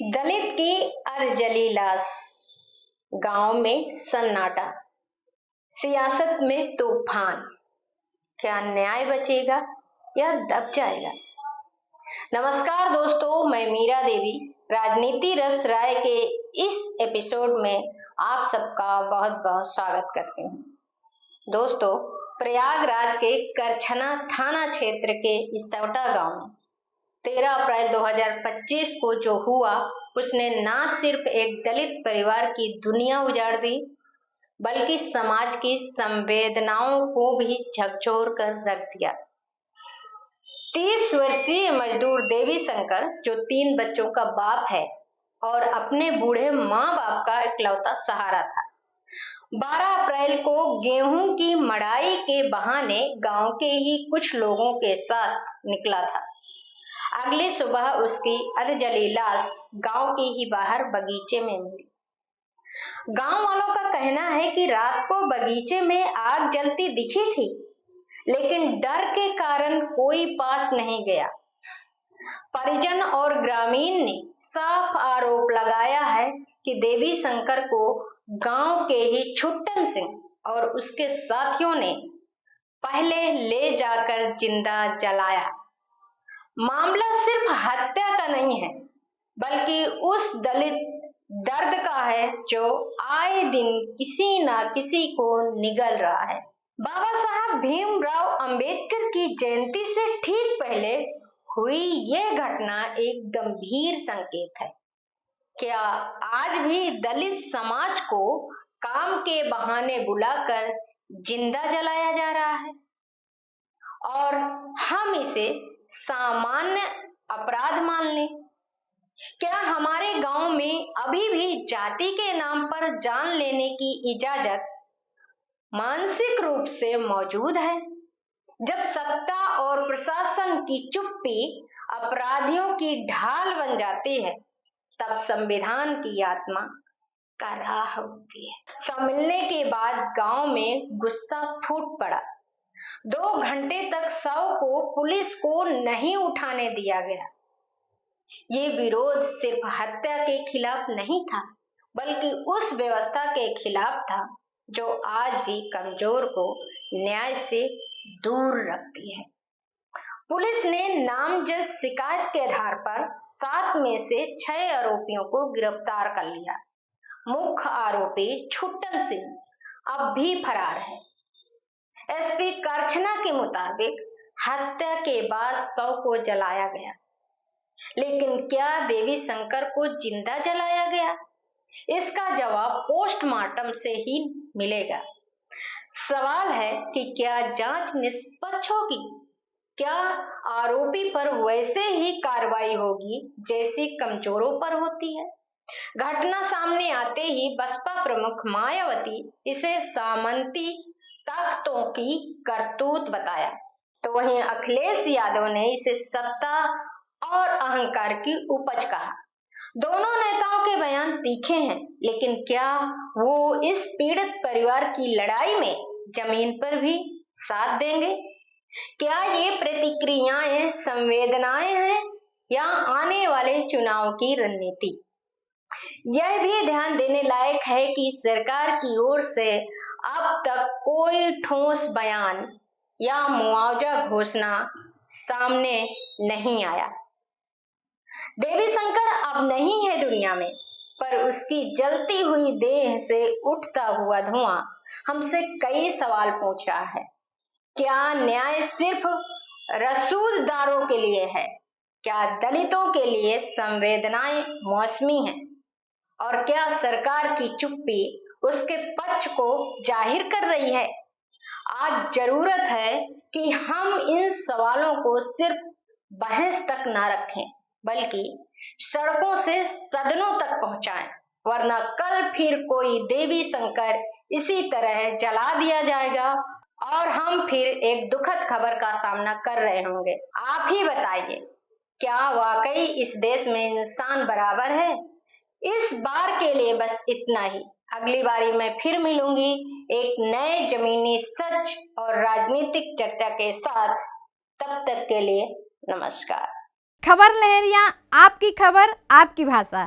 दलित की अर्जली लाश, गांव में सन्नाटा, सियासत में तूफान। क्या न्याय बचेगा या दब जाएगा? नमस्कार दोस्तों, मैं मीरा देवी राजनीति रस राय के इस एपिसोड में आप सबका बहुत बहुत स्वागत करती हूँ। दोस्तों, प्रयागराज के करछना थाना क्षेत्र के इसौटा गांव में 13 अप्रैल 2025 को जो हुआ, उसने ना सिर्फ एक दलित परिवार की दुनिया उजाड़ दी, बल्कि समाज की संवेदनाओं को भी झकझोर कर रख दिया। 30 वर्षीय मजदूर देवी शंकर, जो 3 बच्चों का बाप है और अपने बूढ़े माँ बाप का इकलौता सहारा था, 12 अप्रैल को गेहूं की मड़ाई के बहाने गांव के ही कुछ लोगों के साथ निकला था। अगली सुबह उसकी अधजली लाश गांव के ही बाहर बगीचे में मिली। गांव वालों का कहना है कि रात को बगीचे में आग जलती दिखी थी, लेकिन डर के कारण कोई पास नहीं गया। परिजन और ग्रामीण ने साफ आरोप लगाया है कि देवी शंकर को गांव के ही छुट्टन सिंह और उसके साथियों ने पहले ले जाकर जिंदा जलाया। मामला सिर्फ हत्या का नहीं है, बल्कि उस दलित दर्द का है जो आए दिन किसी ना किसी को निगल रहा है। बाबा साहब भीमराव अंबेडकर की जयंती से ठीक पहले हुई यह घटना एक गंभीर संकेत है। क्या आज भी दलित समाज को काम के बहाने बुलाकर जिंदा जलाया जा रहा है और हम इसे सामान्य अपराध मान लें? क्या हमारे गांव में अभी भी जाति के नाम पर जान लेने की इजाजत मानसिक रूप से मौजूद है? जब सत्ता और प्रशासन की चुप्पी अपराधियों की ढाल बन जाती है, तब संविधान की आत्मा कराह होती है। सब मिलने के बाद गांव में गुस्सा फूट पड़ा। 2 घंटे तक शव को पुलिस को नहीं उठाने दिया गया। ये विरोध सिर्फ हत्या के खिलाफ नहीं था, बल्कि उस व्यवस्था के खिलाफ था जो आज भी कमजोर को न्याय से दूर रखती है। पुलिस ने नामजद शिकायत के आधार पर 7 में से 6 आरोपियों को गिरफ्तार कर लिया। मुख्य आरोपी छुट्टन सिंह अब भी फरार है। एसपी करछना के मुताबिक हत्या के बाद शव को जलाया गया, लेकिन क्या देवी शंकर को जिंदा जलाया गया? इसका जवाब पोस्टमार्टम से ही मिलेगा। सवाल है कि क्या जांच निष्पक्ष होगी? क्या आरोपी पर वैसे ही कार्रवाई होगी जैसी कमजोरों पर होती है? घटना सामने आते ही बसपा प्रमुख मायावती इसे सामंती ताकतों की करतूत बताया, तो वहीं अखिलेश यादव ने इसे सत्ता और अहंकार की उपज कहा। दोनों नेताओं के बयान तीखे हैं, लेकिन क्या वो इस पीड़ित परिवार की लड़ाई में जमीन पर भी साथ देंगे? क्या ये प्रतिक्रियाएं संवेदनाएं हैं या आने वाले चुनाव की रणनीति? यह भी ध्यान देने लायक है कि सरकार की ओर से अब तक कोई ठोस बयान या मुआवजा घोषणा सामने नहीं आया। देवी शंकर अब नहीं है दुनिया में, पर उसकी जलती हुई देह से उठता हुआ धुआं हमसे कई सवाल पूछ रहा है। क्या न्याय सिर्फ रसूलदारों के लिए है? क्या दलितों के लिए संवेदनाएं मौसमी हैं? और क्या सरकार की चुप्पी उसके पक्ष को जाहिर कर रही है? आज जरूरत है कि हम इन सवालों को सिर्फ बहस तक ना रखें, बल्कि सड़कों से सदनों तक पहुंचाएं, वरना कल फिर कोई देवी शंकर इसी तरह जला दिया जाएगा और हम फिर एक दुखद खबर का सामना कर रहे होंगे। आप ही बताइए, क्या वाकई इस देश में इंसान बराबर है? इस बार के लिए बस इतना ही। अगली बारी मैं फिर मिलूंगी एक नए जमीनी सच और राजनीतिक चर्चा के साथ। तब तक के लिए नमस्कार। खबर लहरिया, आपकी खबर आपकी भाषा।